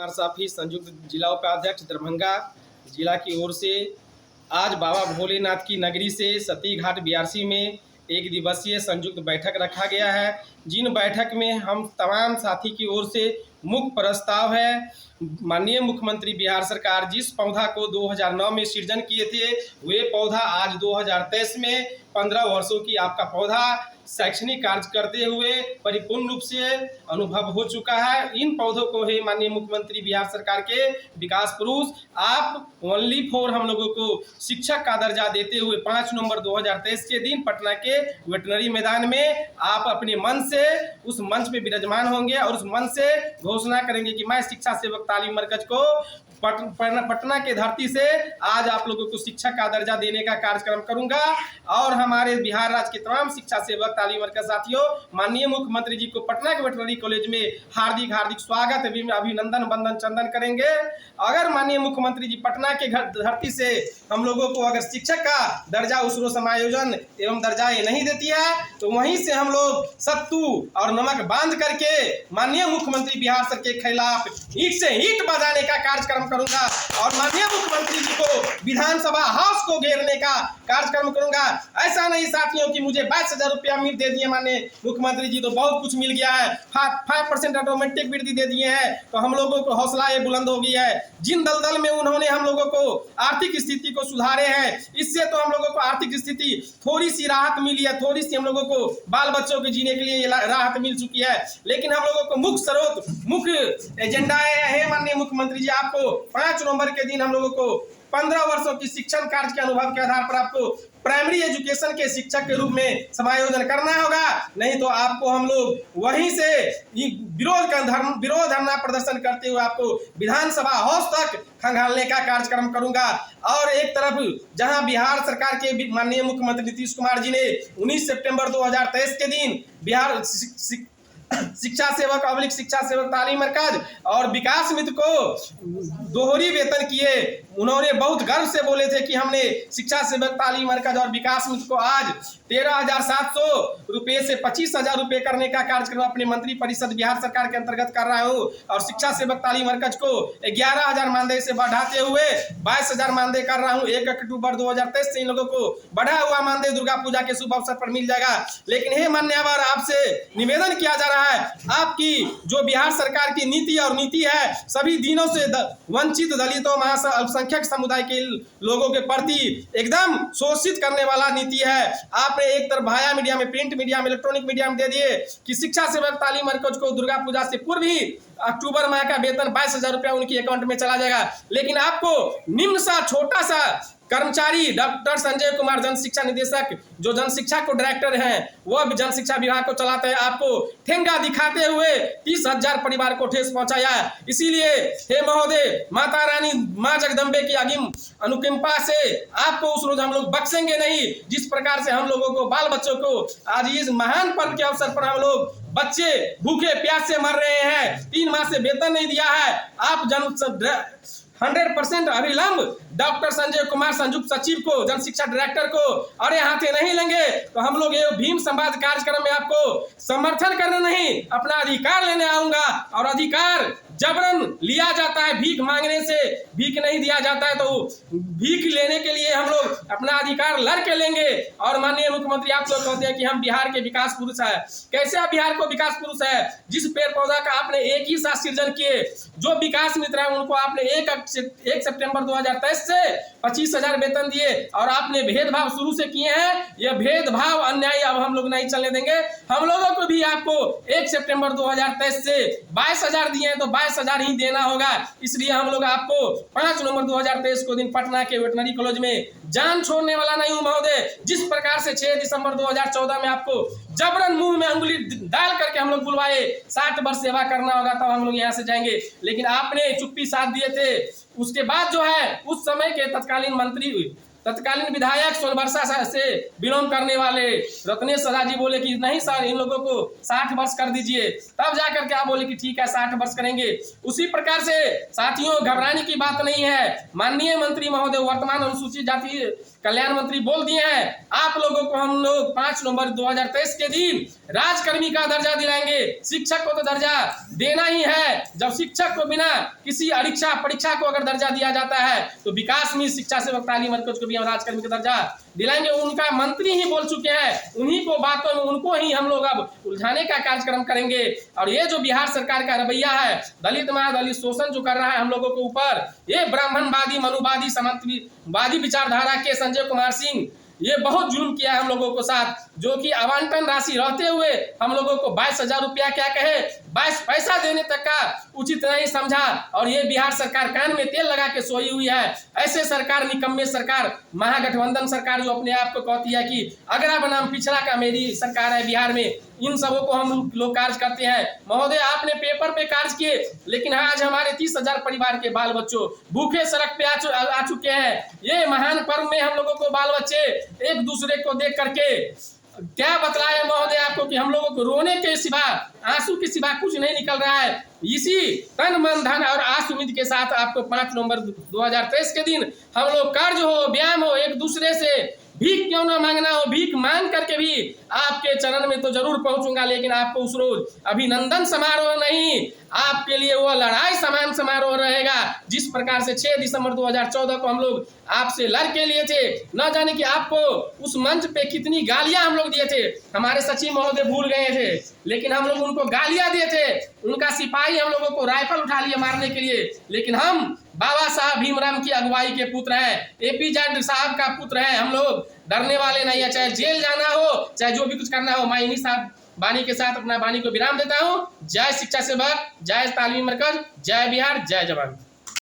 कुमार साफी संयुक्त जिला उपाध्यक्ष दरभंगा जिला की ओर से आज बाबा भोलेनाथ की नगरी से सती घाट बीआरसी में एक दिवसीय संयुक्त बैठक रखा गया है। जिन बैठक में हम तमाम साथी की ओर से मुख्य प्रस्ताव है, माननीय मुख्यमंत्री बिहार सरकार जिस पौधा को 2009 में सृजन किए थे, वे पौधा आज 2023 में 15 वर्षों की आपका पौधा शैक्षणिक कार्य करते हुए परिपूर्ण रूप से अनुभव हो चुका है। इन पौधों को है माननीय मुख्यमंत्री बिहार सरकार के विकास पुरुष आप ओनली फॉर हम लोगों को शिक्षक का दर्जा देते हुए 5 नवंबर 2023 के दिन पटना के वेटनरी मैदान में आप अपने मन से उस मंच में विराजमान होंगे और उस मंच से घोषणा करेंगे कि मैं शिक्षा सेवक तालीम मरकज को पटना के धरती से आज आप लोगों को शिक्षक का दर्जा देने का कार्यक्रम करूंगा। और हमारे बिहार राज्य के तमाम शिक्षा सेवक तालीम मरकज साथियों, माननीय मुख्यमंत्री जी को पटना के वेटनरी कॉलेज में हार्दिक हार्दिक स्वागत अभिनंदन वंदन चंदन करेंगे। अगर माननीय मुख्यमंत्री जी पटना के धरती से हम लोगों को अगर शिक्षक का दर्जा उसरो समायोजन एवं दर्जाएं नहीं देती है तो वहीं से हम लोग सत्तू और नमक बांध करके माननीय मुख्यमंत्री बिहार सर के खिलाफ ईंट से ईंट बजाने का कार्यक्रम करूंगा और माननीय मुख्यमंत्री जी को विधानसभा हाउस को घेरने का कार्यक्रम करूंगा। ऐसा नहीं साथियों कि मुझे 22,000 रुपया दे दिए माननीय मुख्यमंत्री जी तो बहुत कुछ मिल गया है, 5% ऑटोमेटिक वृद्धि दे दिए हैं तो हम लोगों को हौसला ये बुलंद हो गई है। जिन दलदल में उन्होंने हम लोगों को आर्थिक स्थिति को सुधारे हैं, इससे तो हम लोगों को आर्थिक स्थिति थोड़ी सी राहत मिली है, थोड़ी सी हम लोगों को बाल बच्चों के जीने के लिए राहत मिल चुकी है। लेकिन हम लोगों को मुख्य स्रोत मुख्य एजेंडा है माननीय मुख्यमंत्री जी आपको 5 नवंबर के दिन हम लोगों को 15 वर्षों की शिक्षण कार्य के अनुभव के आधार पर आपको प्राइमरी एजुकेशन के शिक्षक के रूप में समायोजन करना होगा, नहीं तो आपको हम लोग वहीं से विरोध धरना प्रदर्शन करते हुए आपको विधानसभा हाउस तक खंगालने का कार्यक्रम करूंगा। और एक तरफ जहां बिहार सरकार के माननीय मुख्यमंत्री नीतीश कुमार जी ने 19 सितंबर 2023 के दिन बिहार शिक्षा सेवक अवलिक शिक्षा सेवक तालीम मरकज और विकास मित्र को दोहरी वेतन किए, उन्होंने बहुत गर्व से बोले थे कि हमने शिक्षा सेवक तालीम मरकज और विकास मित्र को आज 13,700 रुपये से 25,000 रुपये करने का कार्यक्रम अपने मंत्री परिषद बिहार सरकार के अंतर्गत कर रहा हूं और शिक्षा सेवक तालीम मरकज को 11,000 मानदेय से बढ़ाते हुए 22,000 मानदेय कर रहा हूं। 1 अक्टूबर 2023 से इन लोगों को बढ़ा हुआ मानदेय दुर्गा पूजा के शुभ अवसर पर मिल जाएगा। लेकिन हे मान्यवर, आपसे निवेदन किया जा रहा है, आपकी जो बिहार सरकार की नीति और नीति है सभी दिनों से वंचित दलितों अल्पसंख्यक समुदाय के लोगों के प्रति एकदम शोषित करने वाला नीति है। आपने एक तरफ भाया मीडिया में, प्रिंट मीडिया में, इलेक्ट्रॉनिक मीडिया में दे दिए कि शिक्षा सेवक तालीम मरकज को दुर्गा पूजा से पूर्व ही अक्टूबर माह का वेतन 22,000 रुपया उनकी अकाउंट में चला जाएगा। लेकिन आपको निम्न सा छोटा सा कर्मचारी डॉक्टर संजय कुमार जन शिक्षा निदेशक जो जन शिक्षा को डायरेक्टर हैं, वह जन शिक्षा विभाग को चलाते हैं, आपको ठेंगा दिखाते हुए 30,000 परिवार को ठेस पहुंचाया। इसीलिए हे महोदय, माता रानी मां जगदम्बे की अगिम अनुकंपा से आपको उस रोज हम लोग बख्शेंगे नहीं। जिस प्रकार से हम लोगों को बाल बच्चों को आज इस महान पर्व के अवसर पर हम लोग बच्चे भूखे प्यास से मर रहे हैं, 3 माह से वेतन नहीं दिया है, आप 100% अविलंब डॉक्टर संजय कुमार संयुक्त सचिव को जन शिक्षा डायरेक्टर को अरे हाथे नहीं लेंगे तो हम लोग ये भीम संवाद कार्यक्रम में आपको समर्थन करने नहीं, अपना अधिकार लेने आऊंगा। और अधिकार जबरन लिया जाता है, भीख मांगने से भीख नहीं दिया जाता है, तो भीख लेने के लिए हम लोग अपना अधिकार लड़ के लेंगे। और माननीय मुख्यमंत्री आप लोग कहते हैं कि हम बिहार के विकास पुरुष है, कैसे आप बिहार को विकास पुरुष है? जिस पेड़ पौधा का आपने एक ही साथ सृजन किए, जो विकास मित्र है उनको आपने 1 सितंबर 2023 से 25,000 वेतन दिए और आपने भेदभाव शुरू से किए हैं। यह भेदभाव अन्याय अब हम लोग नहीं चलने देंगे। हम लोगों को भी आपको 1 सितंबर 2023 से 22,000 दिए हैं तो 22,000 ही देना होगा। इसलिए हम लोग आपको 5 नवंबर 2023 को दिन पटना के वेटनरी कॉलेज में जान छोड़ने वाला नहीं हूं महोदय। जिस प्रकार से 6 दिसंबर 2014 में आपको जबरन मुंह में अंगुली डाल करके हम लोग बुलवाए, 60 वर्ष सेवा करना होगा तब हम लोग यहाँ से जाएंगे, लेकिन आपने चुप्पी साथ दिए थे। उसके बाद जो है उस समय के तत्कालीन विधायक सोनबरसा से बिलोंग करने वाले रत्नेश सदा जी बोले कि नहीं सर, इन लोगों को 60 वर्ष कर दीजिए, तब जाकर के आप बोले कि ठीक है 60 वर्ष करेंगे। उसी प्रकार से साथियों, घबराने की बात नहीं है। माननीय मंत्री महोदय वर्तमान अनुसूचित जाति कल्याण मंत्री बोल दिए हैं, आप लोगों को हम लोग 5 नवंबर 2023 के दिन राजकर्मी का दर्जा दिलाएंगे। शिक्षक को तो दर्जा देना ही है। जब शिक्षक को बिना किसी परीक्षा को अगर दर्जा दिया जाता है तो विकास में शिक्षा सेवक तालीम मरकज को भी हम राजकर्मी का दर्जा दिलाएंगे। उनका मंत्री ही बोल चुके हैं, उन्हीं को बातों में उनको ही हम लोग अब उलझाने का कार्यक्रम करेंगे। और ये जो बिहार सरकार का रवैया है, दलित महादलित शोषण जो कर रहा है हम लोगों के ऊपर, ये ब्राह्मणवादी मनुवादी सामंतवादी विचारधारा के संजय कुमार सिंह ये बहुत जुल्म किया है हम लोगों को साथ, जो कि आवंटन राशि रहते हुए हम लोगों को 22,000 रुपया क्या कहे 22 पैसा देने तक का उचित नहीं समझा। और ये बिहार सरकार कान में तेल लगा के सोई हुई है। ऐसे सरकार, निकम्मे सरकार, महागठबंधन सरकार जो अपने आप को कहती है कि अगरा बनाम पिछड़ा का मेरी सरकार है बिहार में, इन सबों को हम लोग कार्य करते हैं। महोदय, आपने पेपर पे कार्य किए, लेकिन आज हमारे 30,000 परिवार के बाल बच्चों भूखे सड़क पे आ चुके हैं। ये महान पर्व में हम लोगों को बाल बच्चे एक दूसरे को देख करके क्या बतलाए महोदय आपको कि हम लोगों को रोने के सिवा, आंसू के सिवा कुछ नहीं निकल रहा है। इसी तन मन धन और आस उम्मीद के साथ आपको 5 नवंबर 2023 के दिन हम लोग कार्य हो, व्यायाम हो, एक दूसरे से भीख क्यों ना मांगना हो, भीख मांग करके भी आपके चरण में तो जरूर पहुंचूंगा, लेकिन आपको उस रोज अभिनंदन समारोह नहीं, आपके लिए वो लड़ाई समान समारोह रहेगा। जिस प्रकार से 6 दिसंबर 2014 को हम लोग आपसे लड़ के लिए थे, न जाने कि आपको उस मंच पे कितनी गालियां हम लोग दिए थे। हमारे सचिव महोदय भूल गए थे, लेकिन हम लोग उनको गालियां दिए थे। उनका सिपाही हम लोगों को राइफल उठा लिए मारने के लिए, लेकिन हम बाबा साहब भीमराव की अगुवाई के पुत्र हैं, एपीजे साहब का पुत्र हैं। हम लोग डरने वाले नहीं है, चाहे जेल जाना हो, चाहे जो भी कुछ करना हो। मैं इन्हीं साहब वाणी के साथ अपना वाणी को विराम देता हूँ। जय शिक्षा सेवक, जय तालीमी मरकज, जय बिहार, जय जवान।